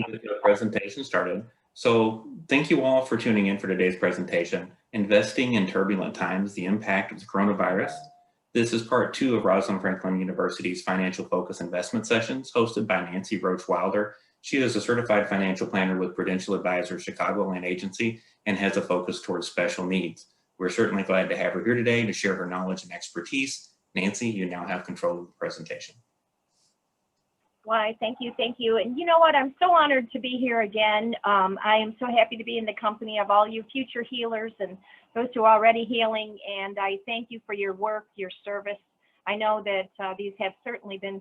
and get the presentation started. So thank you all for tuning in for today's presentation, Investing in Turbulent Times, the Impact of the Coronavirus. This is part 2 of Rosalind Franklin University's Financial Focus Investment Sessions, hosted by Nancy Roach-Wilder. She is a certified financial planner with Prudential Advisors Chicagoland Agency and has a focus towards special needs. We're certainly glad to have her here today to share her knowledge and expertise. Nancy, you now have control of the presentation. Why, thank you. And you know what? I'm so honored to be here again. I am so happy to be in the company of all you future healers and those who are already healing. And I thank you for your work, your service. I know that these have certainly been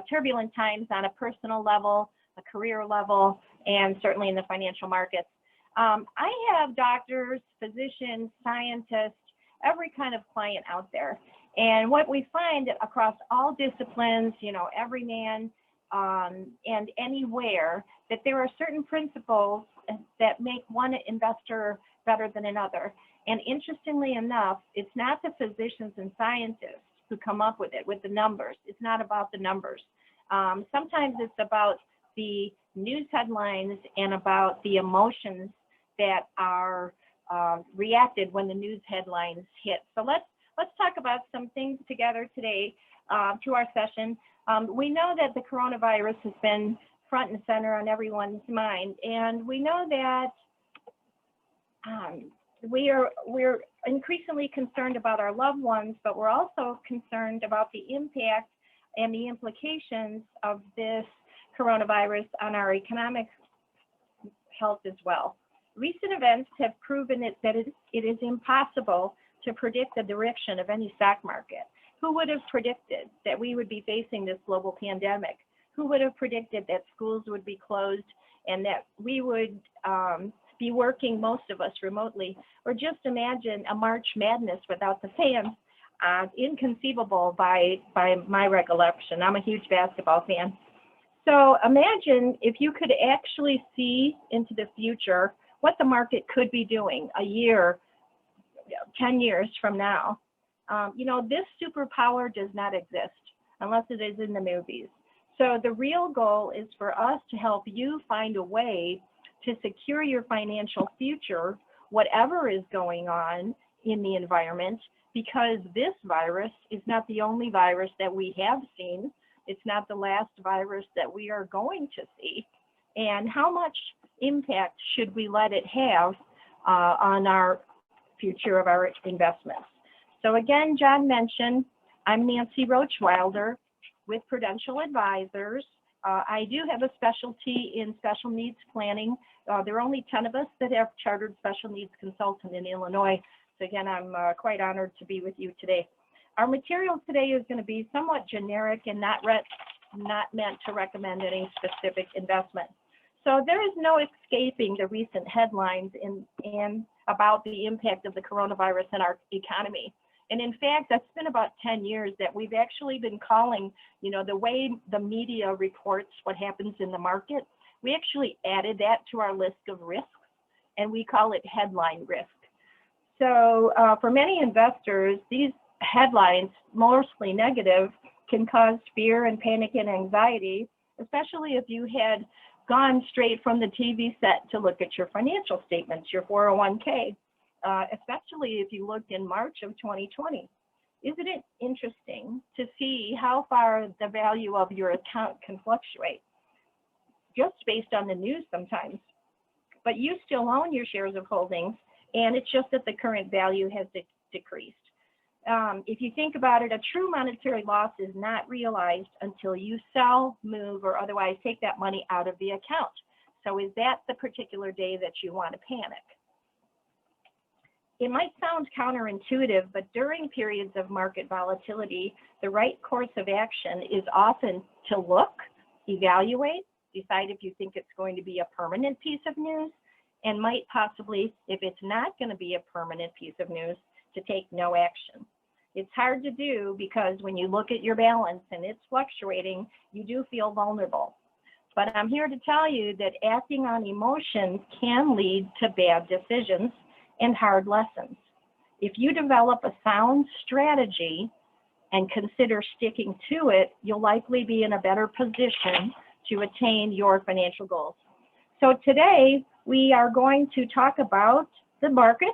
turbulent times on a personal level, a career level, and certainly in the financial markets. I have doctors, physicians, scientists, every kind of client out there. And what we find across all disciplines, you know, every man and anywhere, that there are certain principles that make one investor better than another. And interestingly enough, it's not the physicians and scientists who come up with it, with the numbers. It's not about the numbers. Sometimes it's about the news headlines and about the emotions that are reacted when the news headlines hit. So let's talk about some things together today to our session. We know that the coronavirus has been front and center on everyone's mind, and we know that we're increasingly concerned about our loved ones, but we're also concerned about the impact and the implications of this coronavirus on our economic health as well. Recent events have proven that it is impossible to predict the direction of any stock market. Who would have predicted that we would be facing this global pandemic? Who would have predicted that schools would be closed and that we would be working, most of us, remotely? Or just imagine a March Madness without the fans. Inconceivable by my recollection. I'm a huge basketball fan. So imagine if you could actually see into the future what the market could be doing a year, 10 years from now. You know, this superpower does not exist unless it is in the movies. So the real goal is for us to help you find a way to secure your financial future, whatever is going on in the environment, because this virus is not the only virus that we have seen. It's not the last virus that we are going to see. And how much impact should we let it have on our future of our investments? So again, John mentioned, I'm Nancy Roach-Wilder with Prudential Advisors. I do have a specialty in special needs planning. There are only 10 of us that have chartered special needs consultant in Illinois. So again, I'm quite honored to be with you today. Our material today is going to be somewhat generic and not meant to recommend any specific investment. So there is no escaping the recent headlines in about the impact of the coronavirus in our economy. And in fact, that's been about 10 years that we've actually been calling, you know, the way the media reports what happens in the market, we actually added that to our list of risks, and we call it headline risk. So for many investors, these headlines, mostly negative, can cause fear and panic and anxiety, especially if you had gone straight from the TV set to look at your financial statements, your 401k, especially if you looked in March of 2020. Isn't it interesting to see how far the value of your account can fluctuate just based on the news sometimes? But you still own your shares of holdings, and it's just that the current value has decreased. If you think about it, a true monetary loss is not realized until you sell, move, or otherwise take that money out of the account. So is that the particular day that you want to panic? It might sound counterintuitive, but during periods of market volatility, the right course of action is often to look, evaluate, decide if you think it's going to be a permanent piece of news, and might possibly, if it's not going to be a permanent piece of news, to take no action. It's hard to do because when you look at your balance and it's fluctuating, you do feel vulnerable. But I'm here to tell you that acting on emotions can lead to bad decisions and hard lessons. If you develop a sound strategy and consider sticking to it, you'll likely be in a better position to attain your financial goals. So today we are going to talk about the market.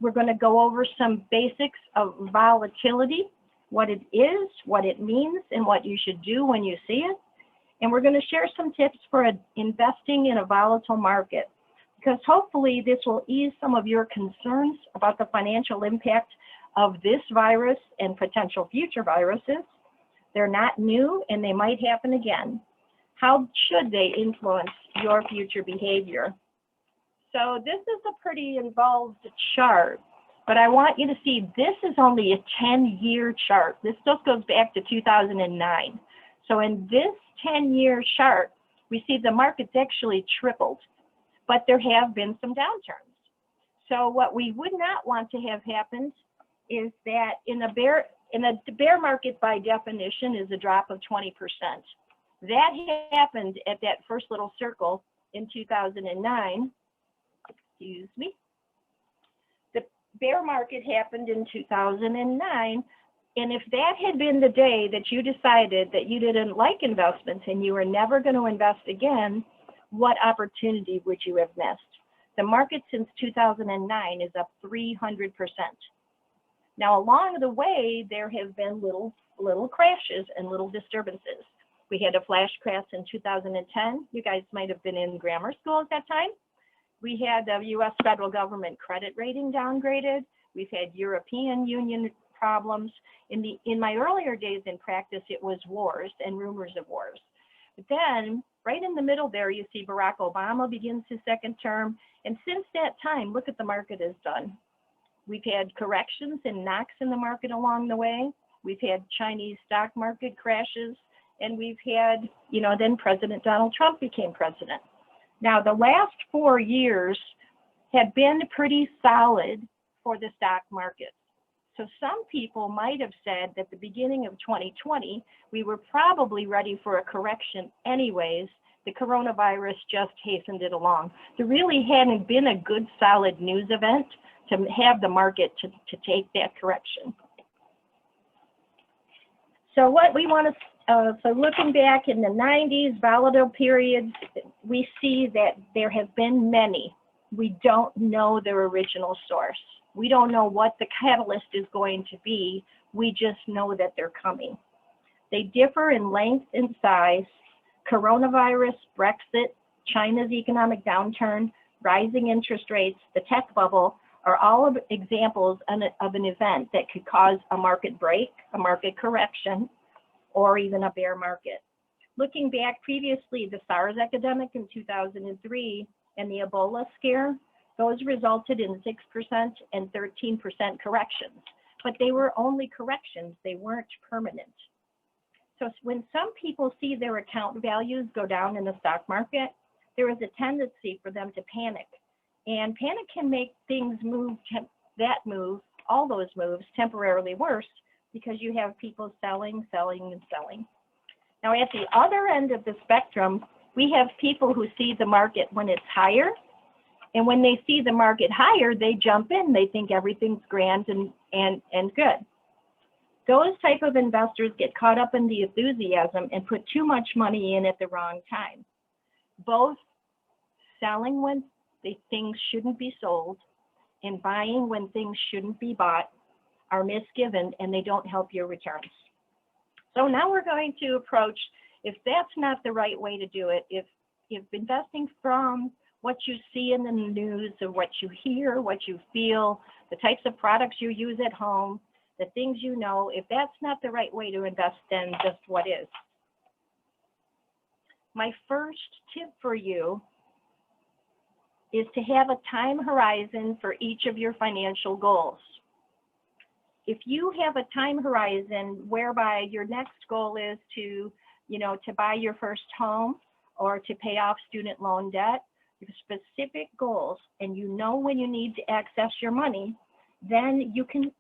We're going to go over some basics of volatility, what it is, what it means, and what you should do when you see it. And we're going to share some tips for investing in a volatile market, because hopefully this will ease some of your concerns about the financial impact of this virus and potential future viruses. They're not new and they might happen again. How should they influence your future behavior? So this is a pretty involved chart, but I want you to see this is only a 10-year chart. This just goes back to 2009. So in this 10-year chart, we see the market's actually tripled, but there have been some downturns. So what we would not want to have happened is that in a bear market, by definition, is a drop of 20%. That happened at that first little circle in 2009. Excuse me. The bear market happened in 2009. And if that had been the day that you decided that you didn't like investments and you were never going to invest again, what opportunity would you have missed? The market since 2009 is up 300%. Now, along the way, there have been little crashes and little disturbances. We had a flash crash in 2010. You guys might have been in grammar school at that time. We had the U.S. federal government credit rating downgraded. We've had European Union problems. In my earlier days in practice, it was wars and rumors of wars. But then, right in the middle there, you see Barack Obama begins his second term. And since that time, look what the market has done. We've had corrections and knocks in the market along the way. We've had Chinese stock market crashes. And we've had, then President Donald Trump became president. Now, the last 4 years have been pretty solid for the stock market. So some people might have said that the beginning of 2020, we were probably ready for a correction anyways. The coronavirus just hastened it along. There really hadn't been a good solid news event to have the market to take that correction. So what we want to, so looking back in the 90s, volatile periods, we see that there have been many. We don't know their original source. We don't know what the catalyst is going to be. We just know that they're coming. They differ in length and size. Coronavirus, Brexit, China's economic downturn, rising interest rates, the tech bubble are all examples of an event that could cause a market break, a market correction, or even a bear market. Looking back previously, the SARS epidemic in 2003 and the Ebola scare, those resulted in 6% and 13% corrections, but they were only corrections, they weren't permanent. So when some people see their account values go down in the stock market, there is a tendency for them to panic. And panic can make things move, all those moves temporarily worse, because you have people selling, selling, and selling. Now at the other end of the spectrum, we have people who see the market when it's higher, and when they see the market higher, they jump in. They think everything's grand and good. Those type of investors get caught up in the enthusiasm and put too much money in at the wrong time. Both selling when things shouldn't be sold and buying when things shouldn't be bought are misgiven, and they don't help your returns. So now we're going to approach, if that's not the right way to do it, if investing from what you see in the news or what you hear, what you feel, the types of products you use at home, the things you know, if that's not the right way to invest, then just what is? My first tip for you is to have a time horizon for each of your financial goals. If you have a time horizon whereby your next goal is to buy your first home or to pay off student loan debt, specific goals, and you know when you need to access your money, then you can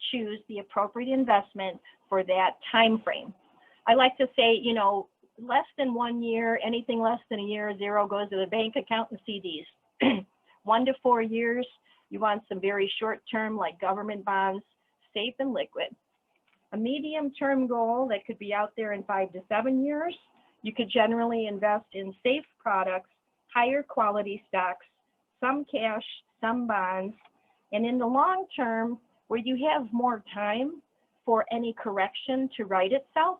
choose the appropriate investment for that time frame. I like to say, less than 1 year, anything less than a year, zero goes to the bank account and CDs. 1 to 4 years, you want some very short term like government bonds, safe and liquid. A medium term goal that could be out there in 5 to 7 years You could generally invest in safe products, higher quality stocks, some cash, some bonds, and in the long term, where you have more time for any correction to right itself,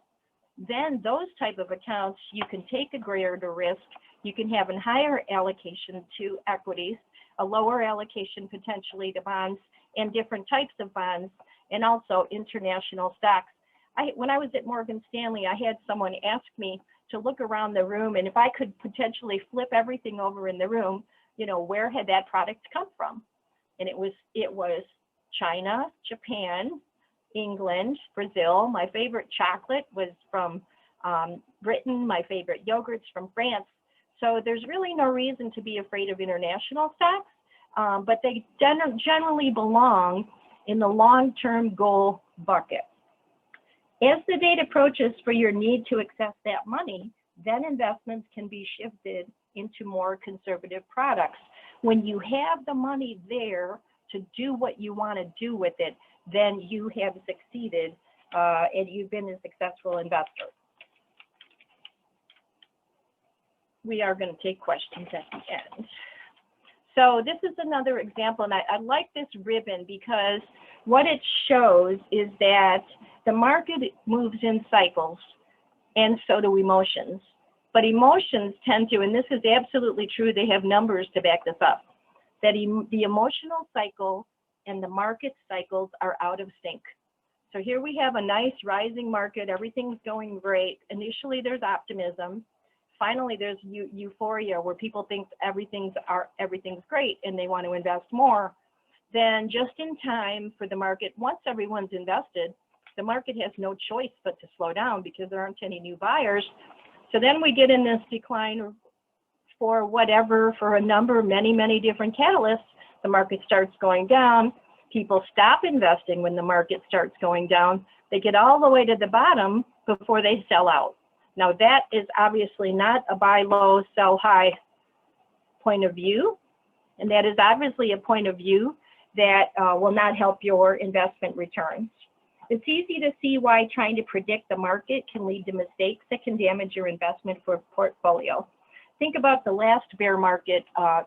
then those type of accounts, you can take a greater risk. You can have a higher allocation to equities, a lower allocation potentially to bonds and different types of bonds, and also international stocks. When I was at Morgan Stanley, I had someone ask me to look around the room, and if I could potentially flip everything over in the room, you know, where had that product come from? And it was China, Japan, England, Brazil. My favorite chocolate was from Britain. My favorite yogurts from France. So there's really no reason to be afraid of international stocks, but they generally belong in the long-term goal bucket. As the date approaches for your need to access that money, then investments can be shifted into more conservative products. When you have the money there to do what you want to do with it, then you have succeeded and you've been a successful investor. We are going to take questions at the end. So this is another example, and I like this ribbon because what it shows is that the market moves in cycles, and so do emotions. But emotions tend to, and this is absolutely true, they have numbers to back this up, that the emotional cycle and the market cycles are out of sync. So here we have a nice rising market, everything's going great. Initially there's optimism. Finally there's euphoria where people think everything's great and they want to invest more. Then just in time for the market, once everyone's invested, the market has no choice but to slow down because there aren't any new buyers. So then we get in this decline for whatever, for a number, many different catalysts. The market starts going down. People stop investing when the market starts going down. They get all the way to the bottom before they sell out. Now that is obviously not a buy low, sell high point of view. And that is obviously a point of view that will not help your investment returns. It's easy to see why trying to predict the market can lead to mistakes that can damage your investment portfolio. Think about the last bear market.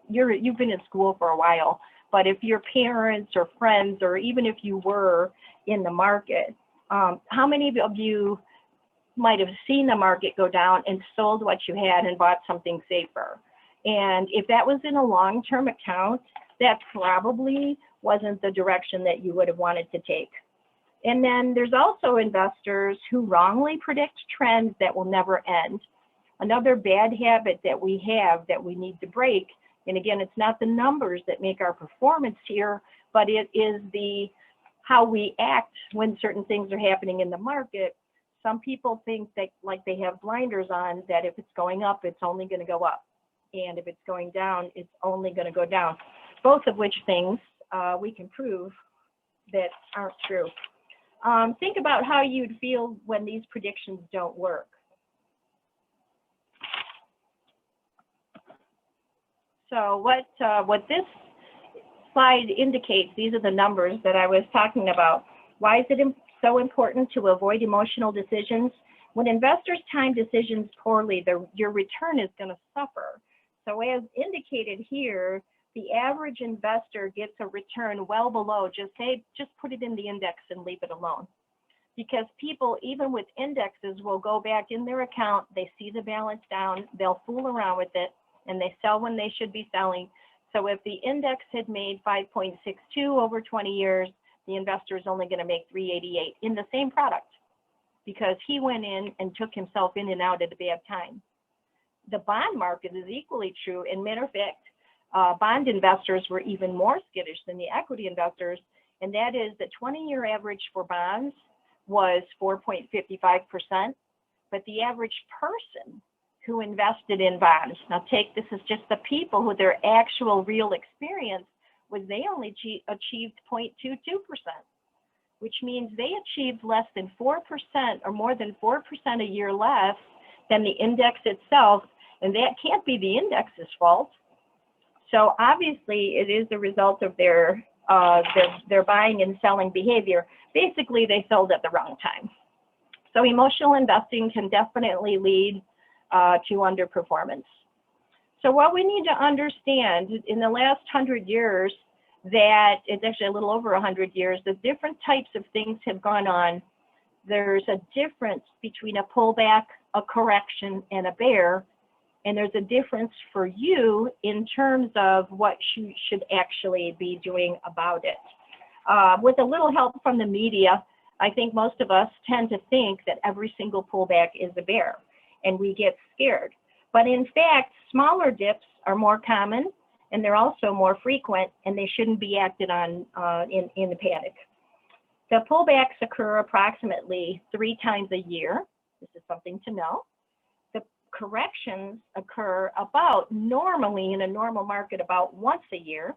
You've been in school for a while, but if your parents or friends, or even if you were in the market, how many of you might have seen the market go down and sold what you had and bought something safer? And if that was in a long-term account, that probably wasn't the direction that you would have wanted to take. And then there's also investors who wrongly predict trends that will never end. Another bad habit that we have that we need to break, and again, it's not the numbers that make our performance here, but it is how we act when certain things are happening in the market. Some people think that, like, they have blinders on, that if it's going up, it's only going to go up. And if it's going down, it's only going to go down. Both of which things we can prove that aren't true. Think about how you'd feel when these predictions don't work. So what this slide indicates, these are the numbers that I was talking about. Why is it so important to avoid emotional decisions? When investors time decisions poorly, your return is going to suffer. So as indicated here, the average investor gets a return well below, just put it in the index and leave it alone. Because people, even with indexes, will go back in their account, they see the balance down, they'll fool around with it, and they sell when they should be selling. So if the index had made 5.62 over 20 years, the investor is only going to make 388 in the same product because he went in and took himself in and out at a bad time. The bond market is equally true. And matter of fact, bond investors were even more skittish than the equity investors, and that is the 20-year average for bonds was 4.55%, but the average person who invested in bonds, now this is just the people with their actual real experience, was they only achieved 0.22%, which means they achieved less than 4% or more than 4% a year less than the index itself, and that can't be the index's fault. So obviously it is the result of their buying and selling behavior. Basically, they sold at the wrong time. So emotional investing can definitely lead to underperformance. So what we need to understand in the last 100 years, that it's actually a little over 100 years, the different types of things have gone on. There's a difference between a pullback, a correction, and a bear. And there's a difference for you in terms of what you should actually be doing about it. With a little help from the media, I think most of us tend to think that every single pullback is a bear, and we get scared. But in fact, smaller dips are more common, and they're also more frequent, and they shouldn't be acted on in a panic. The pullbacks occur approximately 3 times a year. This is something to know. The corrections occur about normally in a normal market about once a year,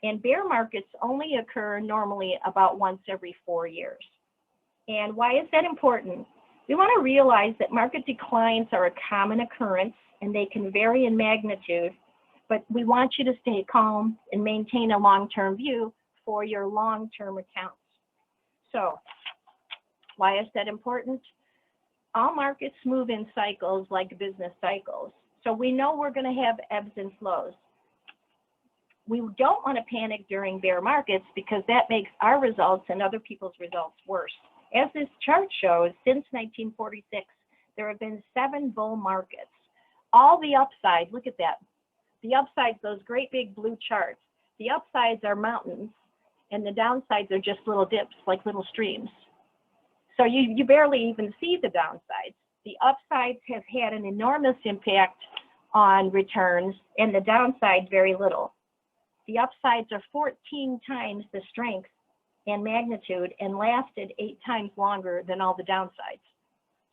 and bear markets only occur normally about once every 4 years. And why is that important? We want to realize that market declines are a common occurrence, and they can vary in magnitude, but we want you to stay calm and maintain a long-term view for your long-term accounts. So why is that important? All markets move in cycles like business cycles. So we know we're going to have ebbs and flows. We don't want to panic during bear markets because that makes our results and other people's results worse. As this chart shows, since 1946, there have been 7 bull markets. All the upsides, look at that. The upsides, those great big blue charts, the upsides are mountains, and the downsides are just little dips, like little streams. So you barely even see the downsides. The upsides have had an enormous impact on returns, and the downside very little. The upsides are 14 times the strength and magnitude and lasted 8 times longer than all the downsides.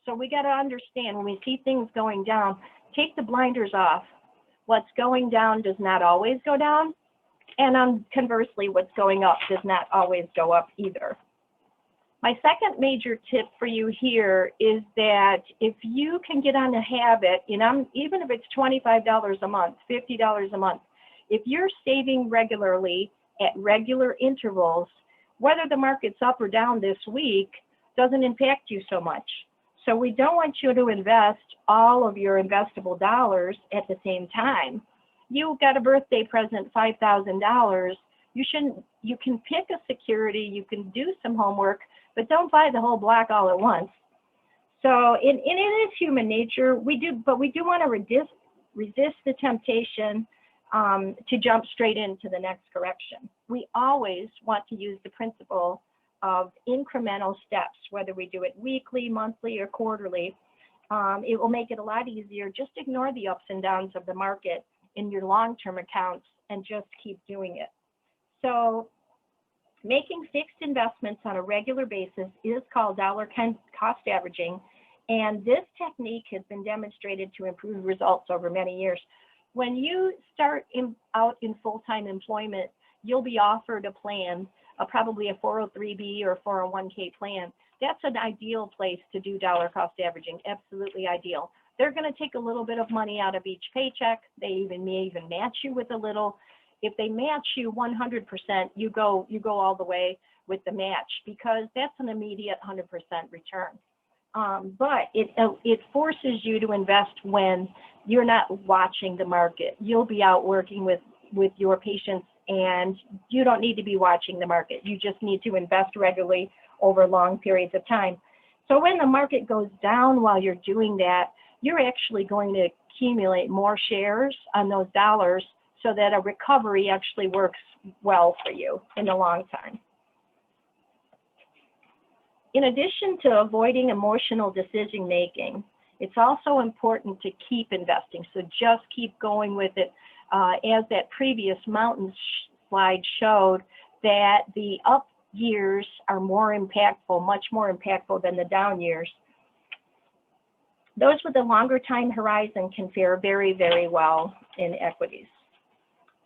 So we got to understand when we see things going down, take the blinders off. What's going down does not always go down. And conversely, what's going up does not always go up either. My second major tip for you here is that if you can get on a habit, even if it's $25 a month, $50 a month, if you're saving regularly at regular intervals, whether the market's up or down this week doesn't impact you so much. So we don't want you to invest all of your investable dollars at the same time. You got a birthday present, $5,000. You can pick a security, you can do some homework, but don't buy the whole block all at once. So it is human nature. We do want to resist the temptation to jump straight into the next correction. We always want to use the principle of incremental steps, whether we do it weekly, monthly, or quarterly. It will make it a lot easier. Just ignore the ups and downs of the market in your long-term accounts and just keep doing it. So making fixed investments on a regular basis is called dollar cost averaging, and this technique has been demonstrated to improve results over many years. When you start out in full-time employment, you'll be offered a plan, probably a 403B or 401k plan. That's an ideal place to do dollar cost averaging, absolutely ideal. They're going to take a little bit of money out of each paycheck. They may even match you with a little. If they match you 100%, you go all the way with the match because that's an immediate 100% return. But it forces you to invest when you're not watching the market. You'll be out working with your patients, and you don't need to be watching the market. You just need to invest regularly over long periods of time. So when the market goes down while you're doing that, you're actually going to accumulate more shares on those dollars so that a recovery actually works well for you in the long time. In addition to avoiding emotional decision making, it's also important to keep investing. So just keep going with it. As that previous mountain slide showed, that the up years are more impactful, much more impactful than the down years. Those with a longer time horizon can fare very, very well in equities.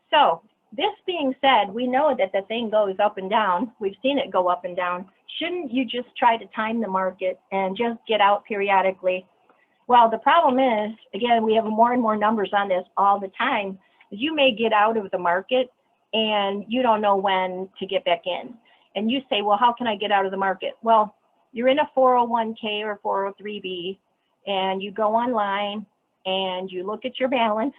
So this being said, we know that the thing goes up and down. We've seen it go up and down. Shouldn't you just try to time the market and just get out periodically? Well, the problem is, again, we have more and more numbers on this all the time. You may get out of the market and you don't know when to get back in. And you say, well, how can I get out of the market? Well, you're in a 401k or 403b, and you go online and you look at your balance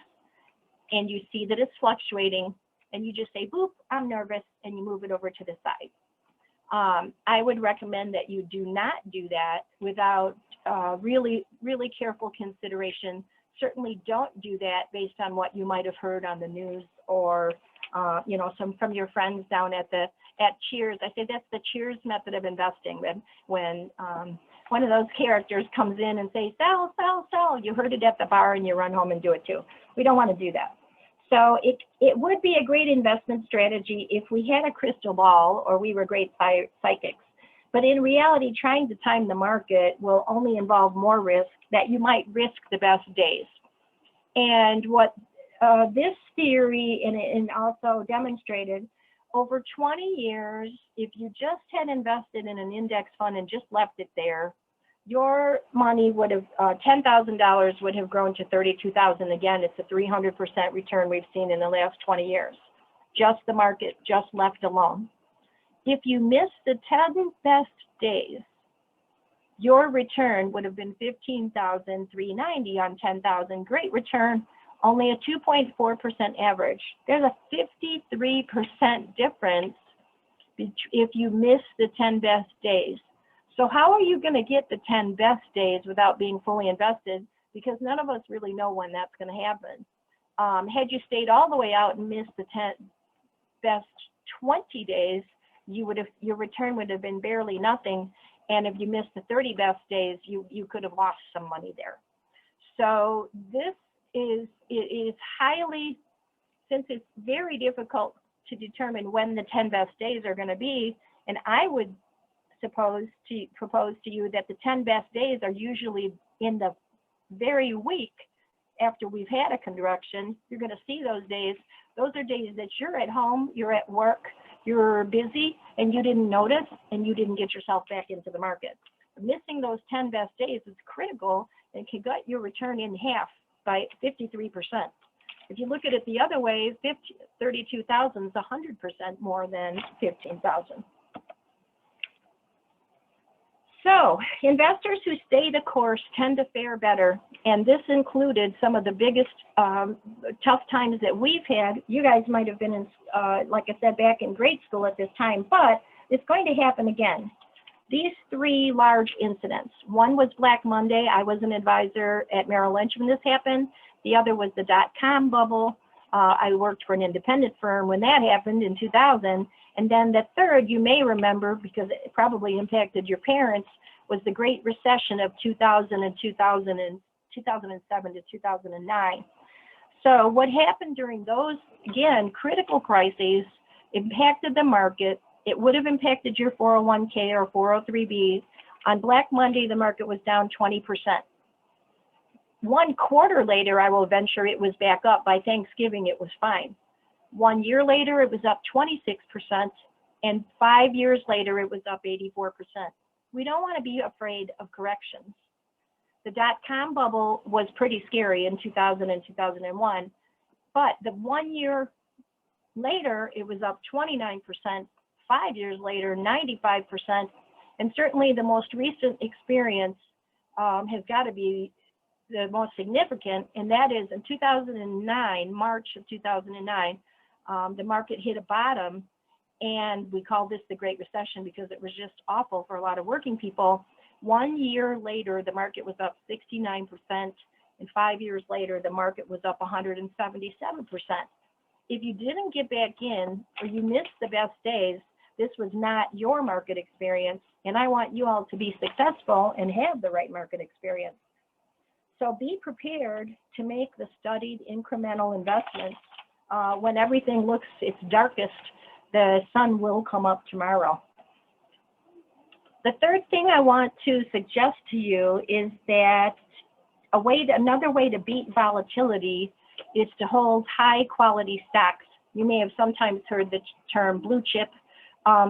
and you see that it's fluctuating, and you just say, boop, I'm nervous, and you move it over to the side. I would recommend that you do not do that without really careful consideration. Certainly don't do that based on what you might have heard on the news or you know, some from your friends down at Cheers. I say that's the Cheers method of investing. When one of those characters comes in and says, sell, sell, sell, you heard it at the bar and you run home and do it too. We don't want to do that. So it would be a great investment strategy if we had a crystal ball or we were great psychics. But in reality, trying to time the market will only involve more risk, that you might risk the best days. And what this theory and also demonstrated, over 20 years, if you just had invested in an index fund and just left it there, your money would have, $10,000 would have grown to $32,000. Again, it's a 300% return we've seen in the last 20 years. Just the market, just left alone. If you missed the 10 best days, your return would have been $15,390 on 10,000. Great return, only a 2.4% average. There's a 53% difference if you miss the 10 best days. So how are you going to get the 10 best days without being fully invested? Because none of us really know when that's going to happen. Had you stayed all the way out and missed the 10 best 20 days, your return would have been barely nothing. And if you missed the 30 best days, you could have lost some money there. So this is highly, since it's very difficult to determine when the 10 best days are going to be, and I would propose to you that the 10 best days are usually in the very week after we've had a correction. You're going to see those days. Those are days that you're at home, you're at work, you're busy, and you didn't notice, and you didn't get yourself back into the market. Missing those 10 best days is critical and can cut your return in half by 53%. If you look at it the other way, 32,000 is 100% more than 15,000. So investors who stay the course tend to fare better, and this included some of the biggest tough times that we've had. You guys might have been in, like I said, back in grade school at this time, but it's going to happen again. These three large incidents. One was Black Monday. I was an advisor at Merrill Lynch when this happened. The other was the dot-com bubble. I worked for an independent firm when that happened in 2000. And then the third, you may remember, because it probably impacted your parents, was the Great Recession of 2007 to 2009. So what happened during those, again, critical crises impacted the market. It would have impacted your 401k or 403b. On Black Monday, the market was down 20%. 1 quarter later, I will venture it was back up. By Thanksgiving, it was fine. 1 year later, it was up 26%, and 5 years later, it was up 84%. We don't want to be afraid of corrections. The dot-com bubble was pretty scary in 2000 and 2001, but the 1 year later, it was up 29%, 5 years later, 95%, and certainly the most recent experience has got to be the most significant, and that is in 2009, March of 2009, the market hit a bottom, and we call this the Great Recession because it was just awful for a lot of working people. 1 year later, the market was up 69%, and 5 years later, the market was up 177%. If you didn't get back in or you missed the best days, this was not your market experience, and I want you all to be successful and have the right market experience. So be prepared to make the studied incremental investments. When everything looks its darkest, the sun will come up tomorrow. The third thing I want to suggest to you is that another way to beat volatility is to hold high quality stocks. You may have sometimes heard the term blue chip.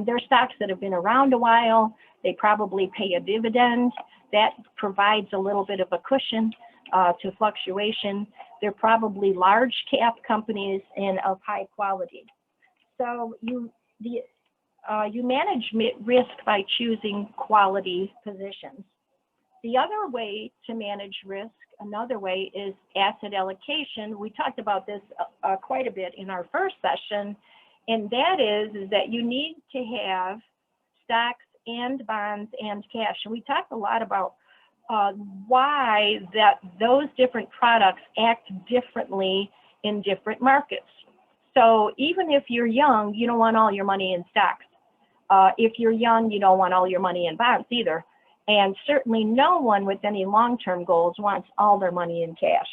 They're stocks that have been around a while. They probably pay a dividend. That provides a little bit of a cushion to fluctuation. They're probably large cap companies and of high quality. So you manage risk by choosing quality positions. The other way to manage risk, another way, is asset allocation. We talked about this quite a bit in our first session, and that is that you need to have stocks and bonds and cash. And we talked a lot about why those different products act differently in different markets. So even if you're young, you don't want all your money in stocks. If you're young, you don't want all your money in bonds either. And certainly no one with any long-term goals wants all their money in cash.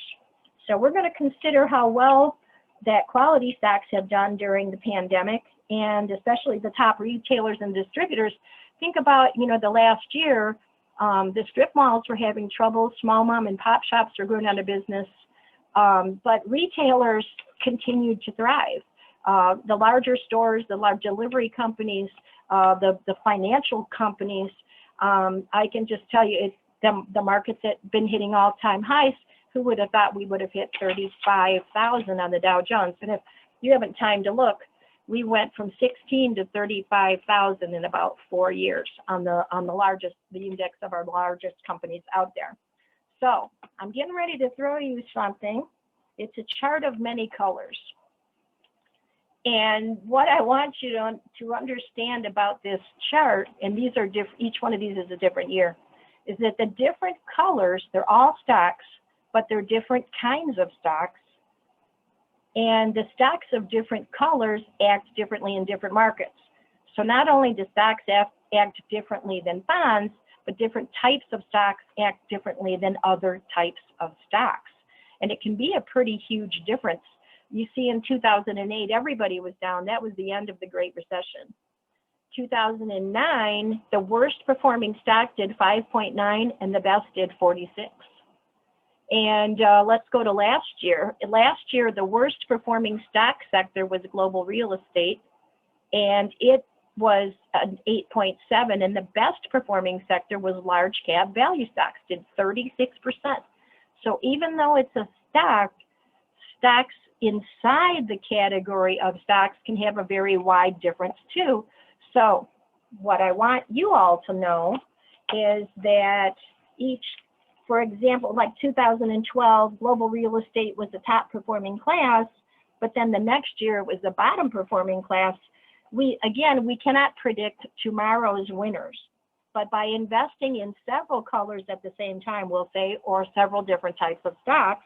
So we're going to consider how well that quality stocks have done during the pandemic, and especially the top retailers and distributors. Think about, the last year, the strip malls were having trouble. Small mom and pop shops were going out of business, but retailers continued to thrive. The larger stores, the large delivery companies, the financial companies, I can just tell you, the markets that have been hitting all-time highs. Who would have thought we would have hit 35,000 on the Dow Jones? And if you haven't time to look, we went from 16 to 35,000 in about 4 years on the index of our largest companies out there. So I'm getting ready to throw you something. It's a chart of many colors. And what I want you to understand about this chart, and these are different, each one of these is a different year, is that the different colors, they're all stocks, but they're different kinds of stocks. And the stocks of different colors act differently in different markets. So not only do stocks act differently than bonds, but different types of stocks act differently than other types of stocks. And it can be a pretty huge difference. You see, in 2008, everybody was down. That was the end of the Great Recession. 2009, the worst performing stock did 5.9 and the best did 46. And let's go to last year. Last year, the worst performing stock sector was global real estate, and it was an 8.7, and the best performing sector was large cap value stocks, did 36%. So even though it's a stock, stocks inside the category of stocks can have a very wide difference too. So what I want you all to know is that for example, like 2012, global real estate was the top performing class, but then the next year it was the bottom performing class. We cannot predict tomorrow's winners, but by investing in several colors at the same time, we'll say, or several different types of stocks,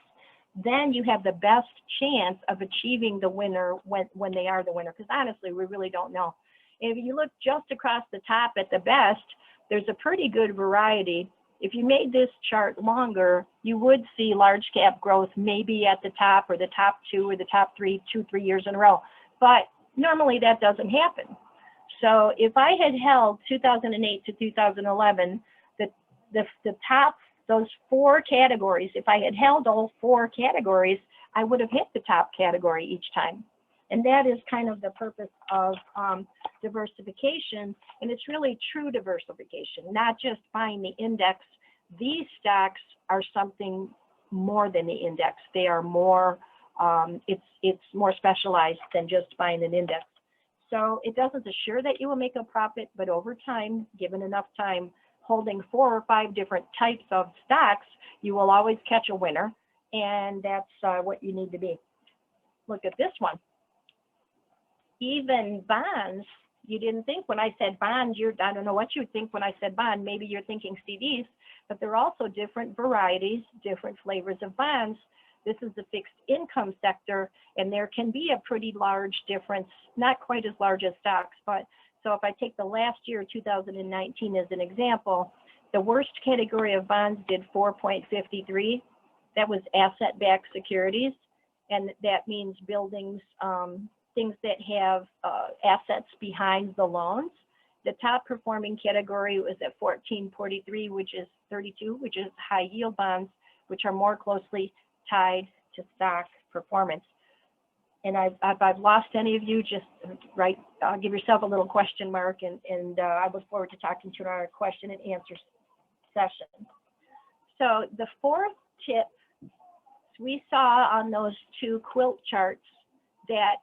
then you have the best chance of achieving the winner when they are the winner. Because honestly, we really don't know. If you look just across the top at the best, there's a pretty good variety. If you made this chart longer, you would see large cap growth maybe at the top, or the top two, or the top 3 years in a row. But normally that doesn't happen. So if I had held 2008 to 2011, the top, those 4 categories, if I had held all 4 categories, I would have hit the top category each time. And that is kind of the purpose of diversification. And it's really true diversification, not just buying the index. These stocks are something more than the index. They are more, it's more specialized than just buying an index. So it doesn't assure that you will make a profit, but over time, given enough time, holding 4 or 5 different types of stocks, you will always catch a winner. And that's what you need to be. Look at this one. Even bonds, you didn't think when I said bond, I don't know what you would think when I said bond. Maybe you're thinking CDs, but there are also different varieties, different flavors of bonds. This is the fixed income sector, and there can be a pretty large difference, not quite as large as stocks, but so if I take the last year, 2019, as an example, the worst category of bonds did 4.53. That was asset-backed securities, and that means buildings, things that have assets behind the loans. The top performing category was at 1443, which is 32, which is high yield bonds, which are more closely tied to stock performance. And if I've lost any of you, just give yourself a little question mark, and I look forward to talking to you in our question and answer session. So the 4th tip, we saw on those 2 quilt charts that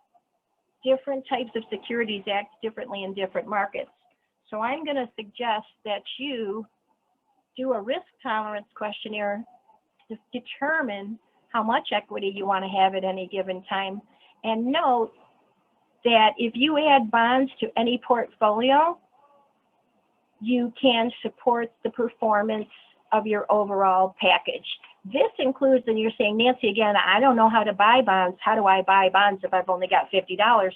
different types of securities act differently in different markets. So I'm going to suggest that you do a risk tolerance questionnaire to determine how much equity you want to have at any given time. And note that if you add bonds to any portfolio, you can support the performance of your overall package. This includes, and you're saying, Nancy, again, I don't know how to buy bonds. How do I buy bonds if I've only got $50?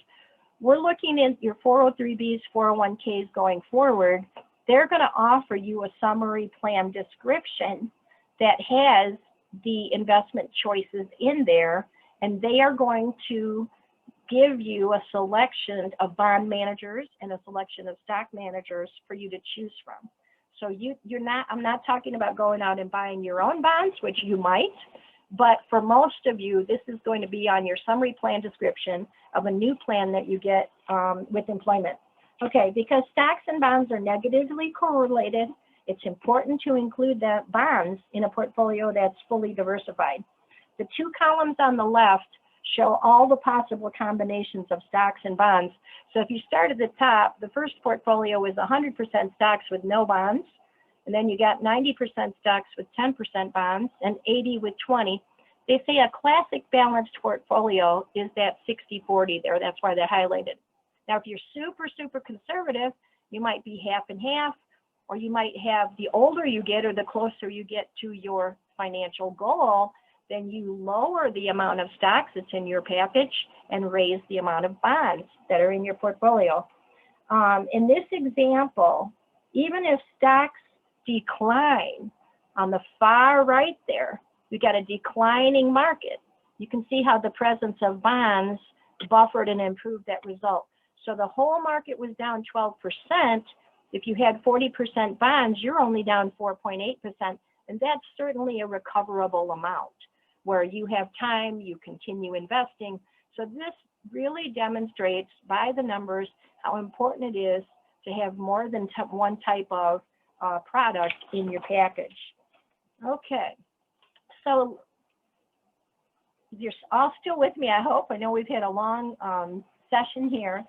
We're looking at your 403Bs, 401Ks going forward. They're going to offer you a summary plan description that has the investment choices in there, and they are going to give you a selection of bond managers and a selection of stock managers for you to choose from. So I'm not talking about going out and buying your own bonds, which you might, but for most of you, this is going to be on your summary plan description of a new plan that you get with employment. Okay, because stocks and bonds are negatively correlated, it's important to include the bonds in a portfolio that's fully diversified. The two columns on the left show all the possible combinations of stocks and bonds. So if you start at the top, the first portfolio is 100% stocks with no bonds, and then you got 90% stocks with 10% bonds and 80 with 20. They say a classic balanced portfolio is that 60-40 there. That's why they're highlighted. Now, if you're super, super conservative, you might be half and half, or you might have, the older you get or the closer you get to your financial goal, then you lower the amount of stocks that's in your package and raise the amount of bonds that are in your portfolio. In this example, even if stocks decline on the far right there, you got a declining market. You can see how the presence of bonds buffered and improved that result. So the whole market was down 12%. If you had 40% bonds, you're only down 4.8%, and that's certainly a recoverable amount where you have time, you continue investing. So this really demonstrates by the numbers how important it is to have more than one type of product in your package. Okay, so you're all still with me, I hope. I know we've had a long session here.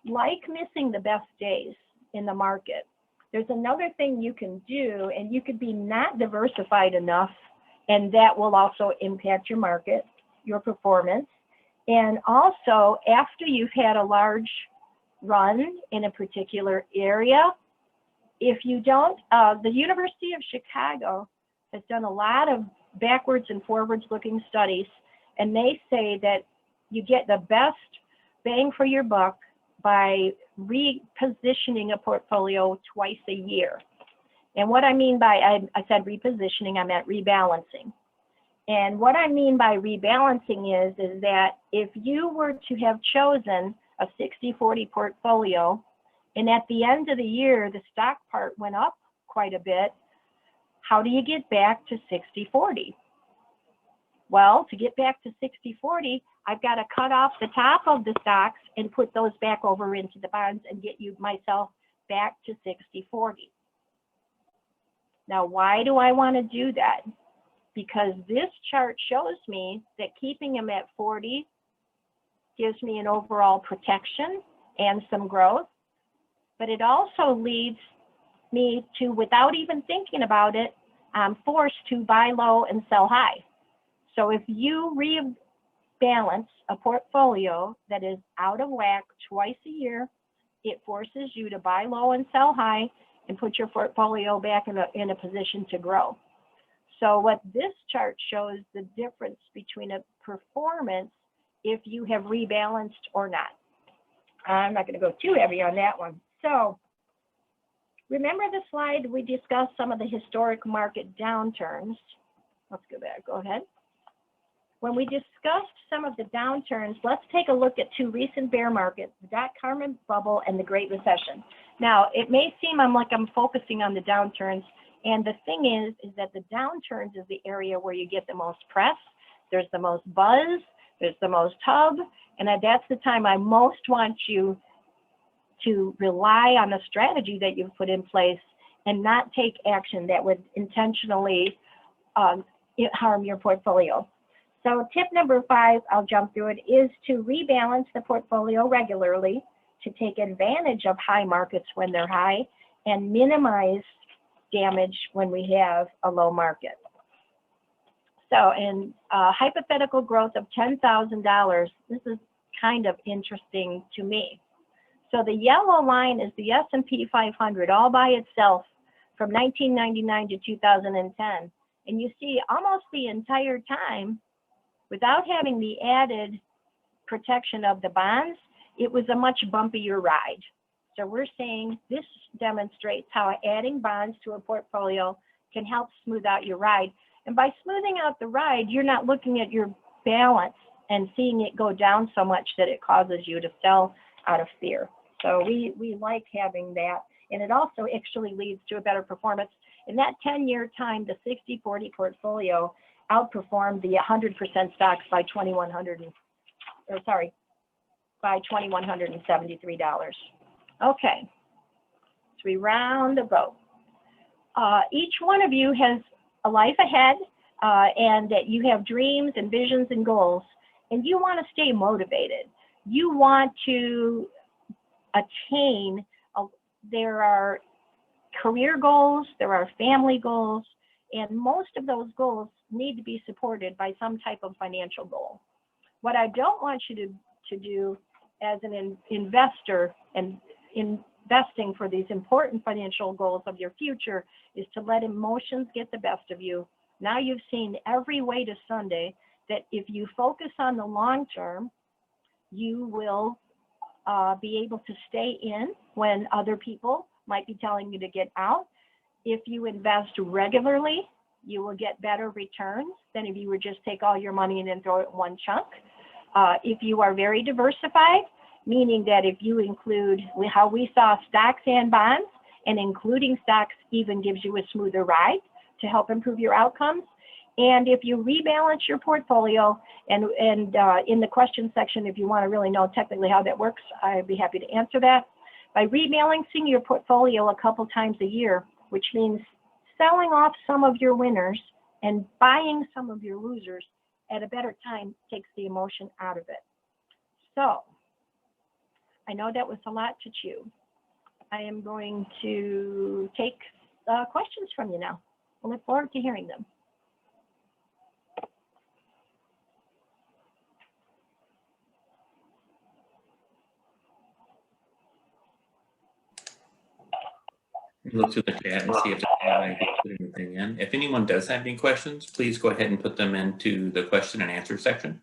Like missing the best days in the market, there's another thing you can do, and you could be not diversified enough, and that will also impact your market, your performance. And also, after you've had a large run in a particular area, if you don't, the University of Chicago has done a lot of backwards and forwards looking studies, and they say that you get the best bang for your buck by repositioning a portfolio twice a year. And what I mean by, I said repositioning, I meant rebalancing. And what I mean by rebalancing is that if you were to have chosen a 60-40 portfolio, and at the end of the year, the stock part went up quite a bit, how do you get back to 60-40? Well, to get back to 60-40, I've got to cut off the top of the stocks and put those back over into the bonds and get myself back to 60-40. Now, why do I want to do that? Because this chart shows me that keeping them at 40 gives me an overall protection and some growth, but it also leads me to, without even thinking about it, I'm forced to buy low and sell high. So if you rebalance a portfolio that is out of whack twice a year, it forces you to buy low and sell high and put your portfolio back in a position to grow. So what this chart shows the difference between a performance if you have rebalanced or not. I'm not going to go too heavy on that one. So remember the slide we discussed some of the historic market downturns. Let's go back, go ahead. When we discussed some of the downturns, let's take a look at two recent bear markets, the dot-com bubble and the Great Recession. Now, it may seem like I'm focusing on the downturns, and the thing is that the downturns is the area where you get the most press, there's the most buzz, there's the most hub, and that's the time I most want you to rely on the strategy that you've put in place and not take action that would intentionally harm your portfolio. So tip number 5, I'll jump through it, is to rebalance the portfolio regularly to take advantage of high markets when they're high and minimize damage when we have a low market. So in hypothetical growth of $10,000, this is kind of interesting to me. So the yellow line is the S&P 500 all by itself from 1999 to 2010. And you see almost the entire time, without having the added protection of the bonds, it was a much bumpier ride. So we're saying this demonstrates how adding bonds to a portfolio can help smooth out your ride. And by smoothing out the ride, you're not looking at your balance and seeing it go down so much that it causes you to sell out of fear. So we like having that. And it also actually leads to a better performance. In that 10-year time, the 60-40 portfolio outperformed the 100% stocks by by $2,173. Okay, so we round the boat. Each one of you has a life ahead, and that you have dreams and visions and goals, and you want to stay motivated. You want to attain, there are career goals, there are family goals, and most of those goals need to be supported by some type of financial goal. What I don't want you to do as an investor and investing for these important financial goals of your future is to let emotions get the best of you. Now you've seen every way to Sunday that if you focus on the long term, you will be able to stay in when other people might be telling you to get out. If you invest regularly, you will get better returns than if you would just take all your money and then throw it in one chunk. If you are very diversified, meaning that if you include how we saw stocks and bonds, and including stocks even gives you a smoother ride to help improve your outcomes. And if you rebalance your portfolio, and in the question section, if you want to really know technically how that works, I'd be happy to answer that. By rebalancing your portfolio a couple times a year, which means selling off some of your winners and buying some of your losers at a better time, takes the emotion out of it. So I know that was a lot to chew. I am going to take questions from you now. I look forward to hearing them. Look through the chat and see if I can put anything in. If anyone does have any questions, please go ahead and put them into the question and answer section.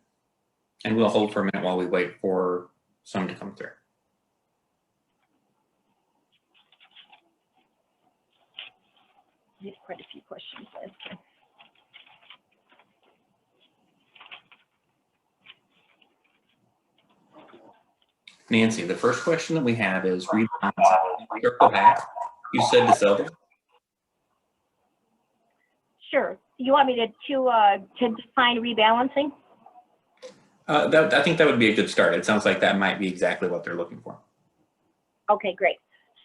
And we'll hold for a minute while we wait for some to come through. There's quite a few questions. Nancy, the first question that we have is rebalancing. Circle back. You said to sell them? Sure. You want me to define rebalancing? I think that would be a good start. It sounds like that might be exactly what they're looking for. Okay, great.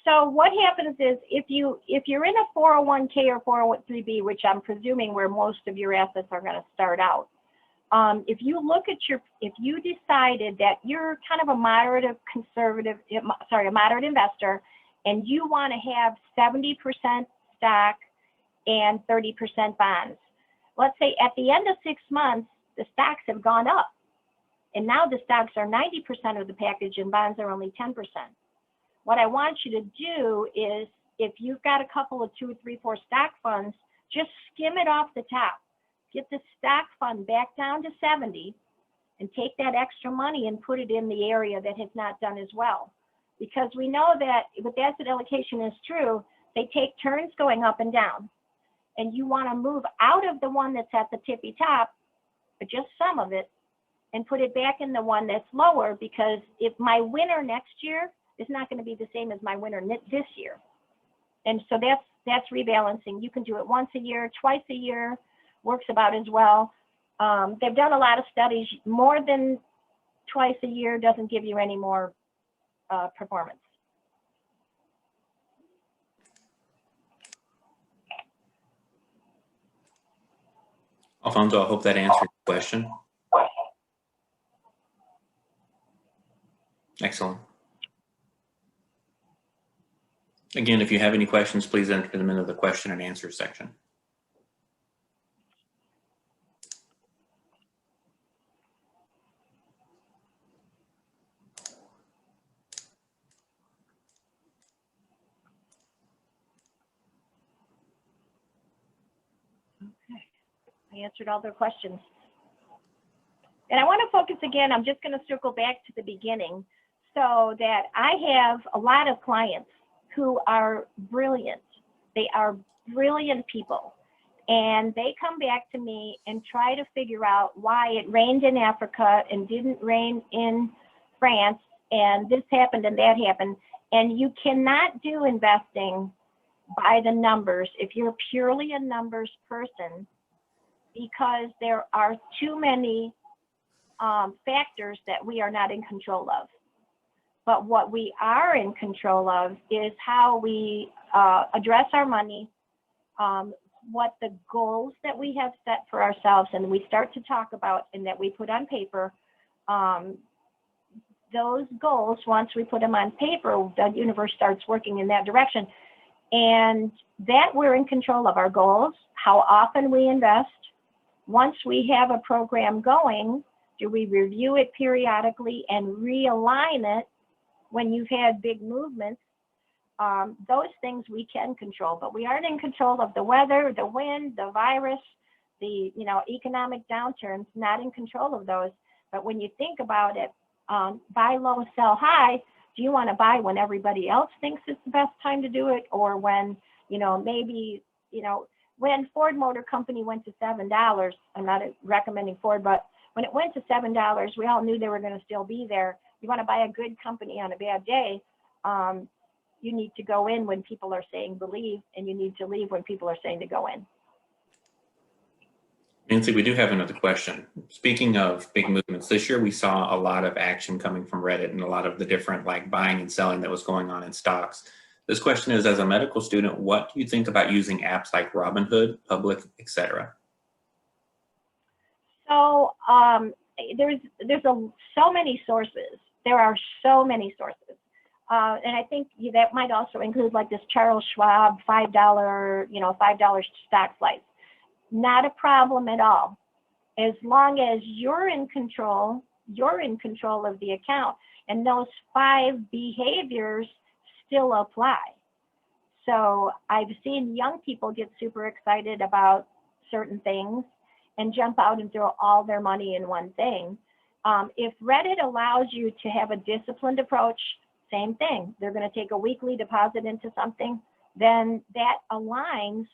So what happens is if you're in a 401k or 403b, which I'm presuming where most of your assets are going to start out, if you decided that you're kind of a moderate investor, and you want to have 70% stock and 30% bonds. Let's say at the end of 6 months, the stocks have gone up, and now the stocks are 90% of the package and bonds are only 10%. What I want you to do is, if you've got a couple of 2, 3, 4 stock funds, just skim it off the top. Get the stock fund back down to 70 and take that extra money and put it in the area that has not done as well. Because we know that with asset allocation is true, they take turns going up and down. And you want to move out of the one that's at the tippy top, but just some of it, and put it back in the one that's lower, because if my winner next year is not going to be the same as my winner this year. And so that's rebalancing. You can do it once a year, twice a year, works about as well. They've done a lot of studies. More than twice a year doesn't give you any more performance. Alfonso, I hope that answered the question. Excellent. Again, if you have any questions, please enter them into the question and answer section. I answered all their questions. And I want to focus again, I'm just going to circle back to the beginning so that I have a lot of clients who are brilliant. They are brilliant people. And they come back to me and try to figure out why it rained in Africa and didn't rain in France, and this happened and that happened. And you cannot do investing by the numbers if you're purely a numbers person, because there are too many factors that we are not in control of. But what we are in control of is how we address our money, what the goals that we have set for ourselves and we start to talk about and that we put on paper. Those goals, once we put them on paper, the universe starts working in that direction. And that we're in control of our goals, how often we invest. Once we have a program going, do we review it periodically and realign it when you've had big movements? Those things we can control, but we aren't in control of the weather, the wind, the virus, the economic downturns, not in control of those. But when you think about it, buy low, sell high, do you want to buy when everybody else thinks it's the best time to do it? Or when, maybe, when Ford Motor Company went to $7, I'm not recommending Ford, but when it went to $7, we all knew they were going to still be there. You want to buy a good company on a bad day, you need to go in when people are saying believe, and you need to leave when people are saying to go in. Nancy, we do have another question. Speaking of big movements, this year we saw a lot of action coming from Reddit and a lot of the different buying and selling that was going on in stocks. This question is, as a medical student, what do you think about using apps like Robinhood, Public, etc.? So there's so many sources. There are so many sources. And I think that might also include this Charles Schwab $5 stock slice. Not a problem at all. As long as you're in control of the account, and those 5 behaviors still apply. So I've seen young people get super excited about certain things and jump out and throw all their money in one thing. If Reddit allows you to have a disciplined approach, same thing. They're going to take a weekly deposit into something, then that aligns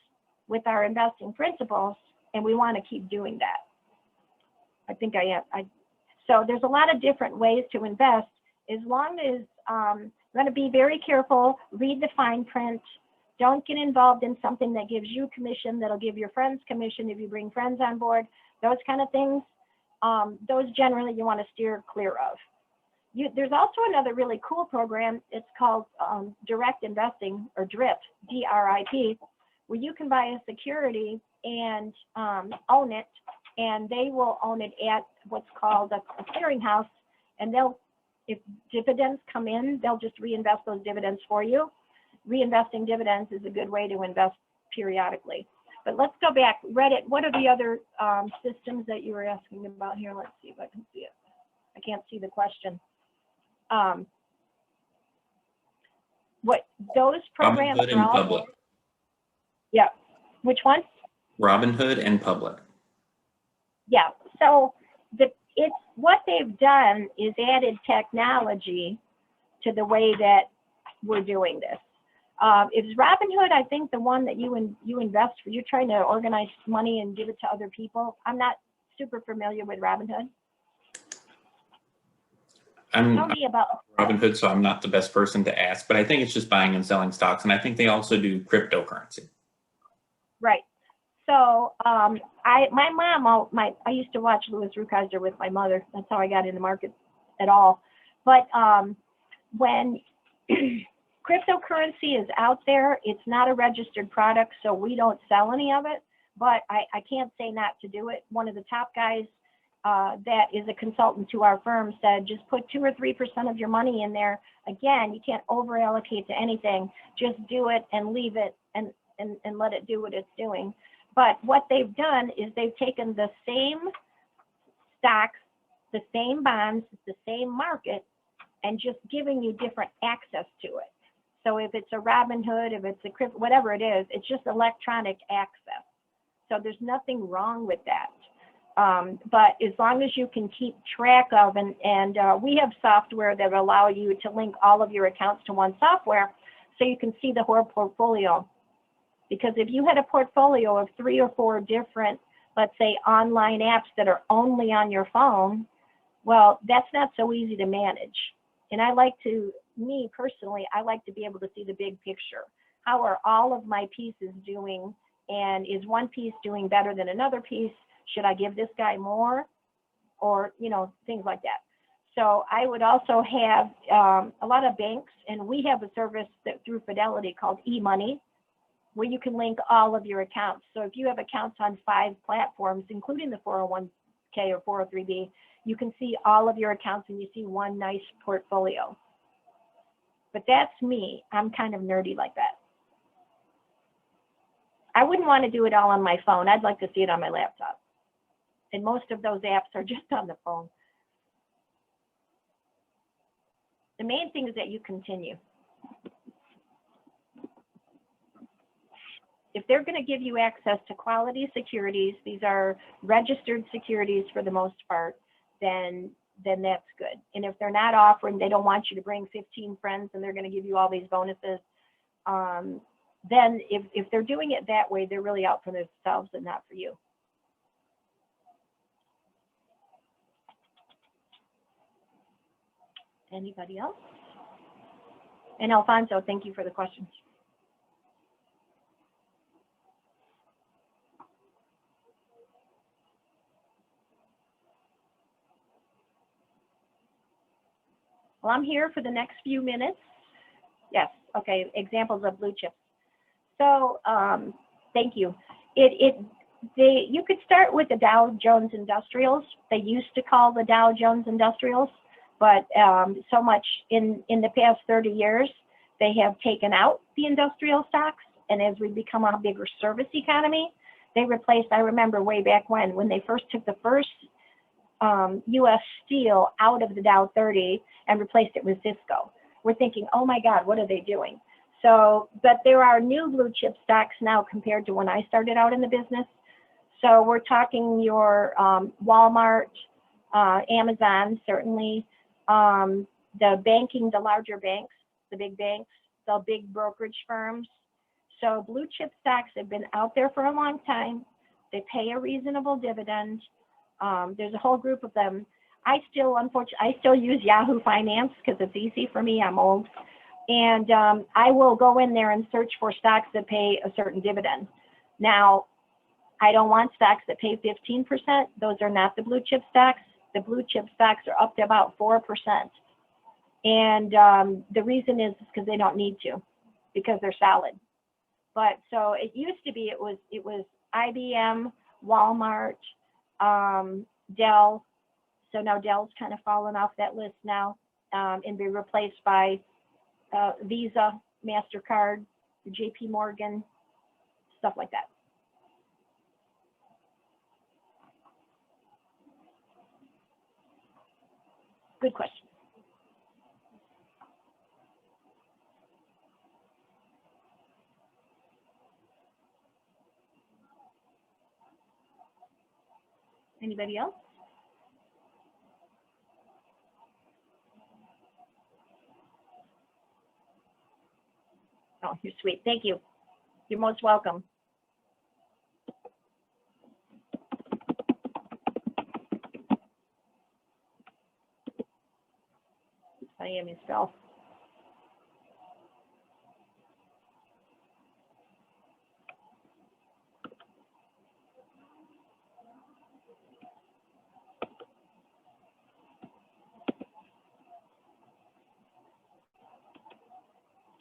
with our investing principles, and we want to keep doing that. I think so there's a lot of different ways to invest, as long as you're going to be very careful, read the fine print, don't get involved in something that gives you commission, that'll give your friends commission if you bring friends on board, those kind of things. Those generally you want to steer clear of. There's also another really cool program. It's called Direct Investing, or DRIP, D-R-I-P, where you can buy a security and own it, and they will own it at what's called a clearinghouse, and if dividends come in, they'll just reinvest those dividends for you. Reinvesting dividends is a good way to invest periodically. But let's go back. Reddit, what are the other systems that you were asking about here? Let's see if I can see it. I can't see the question. What those programs Robinhood and Public. Yeah. Which one? Robinhood and Public. Yeah. So what they've done is added technology to the way that we're doing this. Is Robinhood, I think, the one that you invest for? You're trying to organize money and give it to other people. I'm not super familiar with Robinhood. I'm Tell me about Robinhood, so I'm not the best person to ask, but I think it's just buying and selling stocks, and I think they also do cryptocurrency. Right. So I used to watch Louis Rukeyser with my mother. That's how I got into markets at all. But when cryptocurrency is out there, it's not a registered product, so we don't sell any of it. But I can't say not to do it. One of the top guys that is a consultant to our firm said, just put 2 or 3% of your money in there. Again, you can't over allocate to anything. Just do it and leave it and let it do what it's doing. But what they've done is they've taken the same stocks, the same bonds, the same market, and just giving you different access to it. So if it's a Robinhood, if it's a crypto, whatever it is, it's just electronic access. So there's nothing wrong with that. But as long as you can keep track of, and we have software that allow you to link all of your accounts to one software so you can see the whole portfolio. Because if you had a portfolio of 3 or 4 different, let's say, online apps that are only on your phone, well, that's not so easy to manage. And I like to, me personally, I like to be able to see the big picture. How are all of my pieces doing? And is one piece doing better than another piece? Should I give this guy more? Or, you know, things like that. So I would also have a lot of banks, and we have a service that through Fidelity called eMoney, where you can link all of your accounts. So if you have accounts on 5 platforms, including the 401k or 403b, you can see all of your accounts and you see one nice portfolio. But that's me. I'm kind of nerdy like that. I wouldn't want to do it all on my phone. I'd like to see it on my laptop. And most of those apps are just on the phone. The main thing is that you continue. If they're going to give you access to quality securities, these are registered securities for the most part, then that's good. And if they're not offering, they don't want you to bring 15 friends and they're going to give you all these bonuses, then if they're doing it that way, they're really out for themselves and not for you. Anybody else? And Alfonso, thank you for the questions. Well, I'm here for the next few minutes. Yes, okay, examples of blue chips. So thank you. You could start with the Dow Jones Industrials. They used to call the Dow Jones Industrials, but so much in the past 30 years, they have taken out the industrial stocks. And as we become a bigger service economy, they replaced, I remember way back when they first took the first U.S. steel out of the Dow 30 and replaced it with Cisco. We're thinking, oh my God, what are they doing? So, but there are new blue chip stocks now compared to when I started out in the business. So we're talking your Walmart, Amazon, certainly, the banking, the larger banks, the big banks, the big brokerage firms. So blue chip stocks have been out there for a long time. They pay a reasonable dividend. There's a whole group of them. I still use Yahoo Finance because it's easy for me. I'm old. And I will go in there and search for stocks that pay a certain dividend. Now, I don't want stocks that pay 15%. Those are not the blue chip stocks. The blue chip stocks are up to about 4%. And the reason is because they don't need to, because they're solid. But so it used to be, it was IBM, Walmart, Dell. So now Dell's kind of fallen off that list now and be replaced by Visa, MasterCard, JP Morgan, stuff like that. Good question. Anybody else? Oh, you're sweet. Thank you. You're most welcome. I am yourself.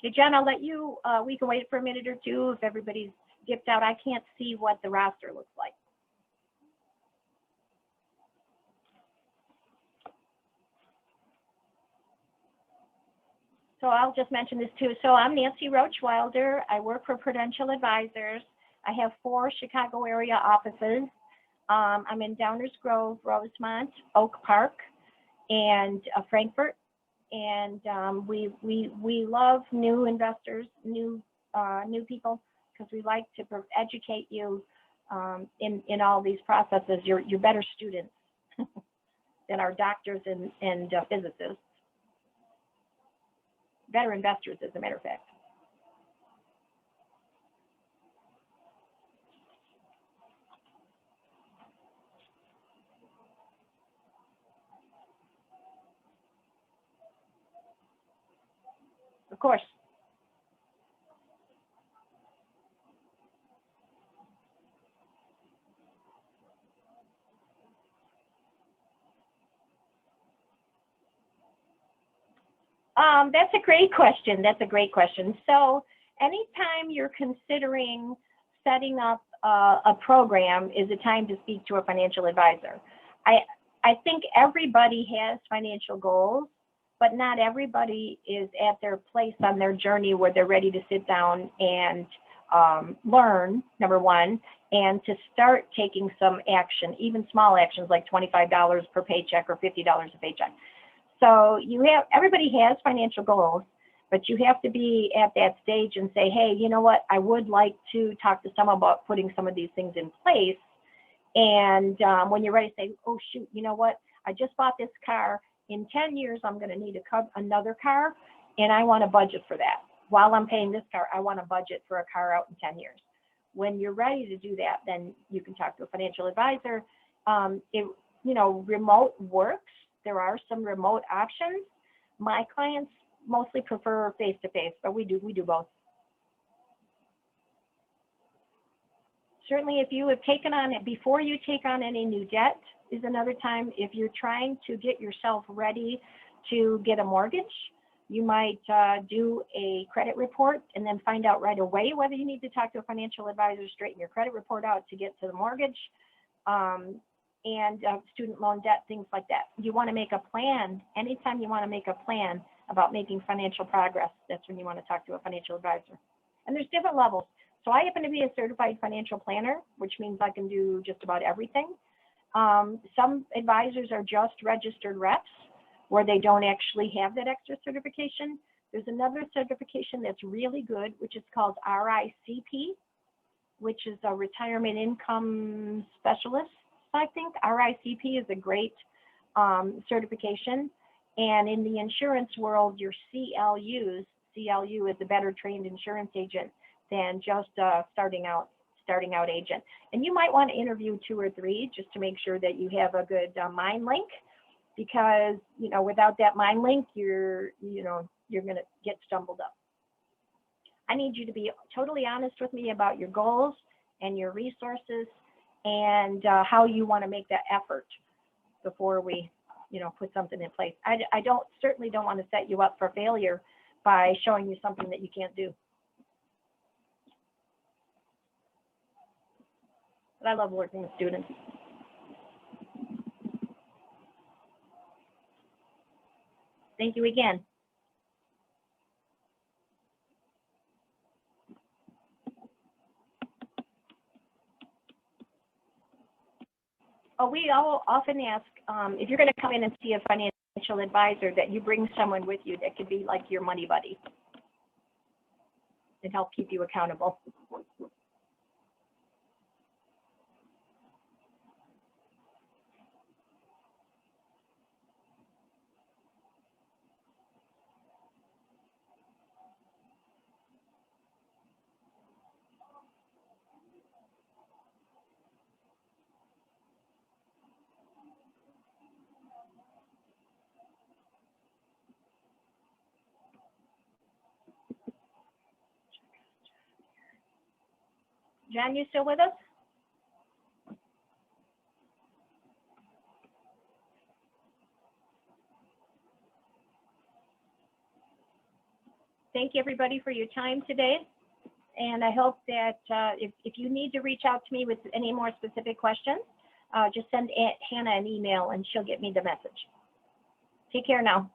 Okay, Jen, I'll let you, we can wait for a minute or two if everybody's dipped out. I can't see what the roster looks like. So I'll just mention this too. So I'm Nancy Roach-Wilder. I work for Prudential Advisors. I have 4 Chicago area offices. I'm in Downers Grove, Rosemont, Oak Park, and Frankfurt. And we love new investors, new people, because we like to educate you in all these processes. You're better students than our doctors and physicists. Better investors, as a matter of fact. Of course. That's a great question. That's a great question. So anytime you're considering setting up a program is a time to speak to a financial advisor. I think everybody has financial goals, but not everybody is at their place on their journey where they're ready to sit down and learn, number one, and to start taking some action, even small actions like $25 per paycheck or $50 a paycheck. So everybody has financial goals, but you have to be at that stage and say, hey, you know what, I would like to talk to someone about putting some of these things in place. And when you're ready to say, oh shoot, you know what, I just bought this car. In 10 years, I'm going to need another car, and I want to budget for that. While I'm paying this car, I want to budget for a car out in 10 years. When you're ready to do that, then you can talk to a financial advisor. Remote works. There are some remote options. My clients mostly prefer face-to-face, but we do both. Certainly, if you have taken on it before you take on any new debt is another time. If you're trying to get yourself ready to get a mortgage, you might do a credit report and then find out right away whether you need to talk to a financial advisor, straighten your credit report out to get to the mortgage. And student loan debt, things like that. You want to make a plan. Anytime you want to make a plan about making financial progress, that's when you want to talk to a financial advisor. And there's different levels. So I happen to be a certified financial planner, which means I can do just about everything. Some advisors are just registered reps, where they don't actually have that extra certification. There's another certification that's really good, which is called RICP, which is a retirement income specialist. I think RICP is a great certification. And in the insurance world, your CLU is a better trained insurance agent than just a starting out agent. And you might want to interview 2 or 3 just to make sure that you have a good mind link, because without that mind link, you're going to get stumbled up. I need you to be totally honest with me about your goals and your resources and how you want to make that effort before we, put something in place. I certainly don't want to set you up for failure by showing you something that you can't do. But I love working with students. Thank you again. We all often ask, if you're going to come in and see a financial advisor, that you bring someone with you that could be like your money buddy and help keep you accountable. John, you still with us? Thank you, everybody, for your time today. And I hope that if you need to reach out to me with any more specific questions, just send Hannah an email and she'll get me the message. Take care now.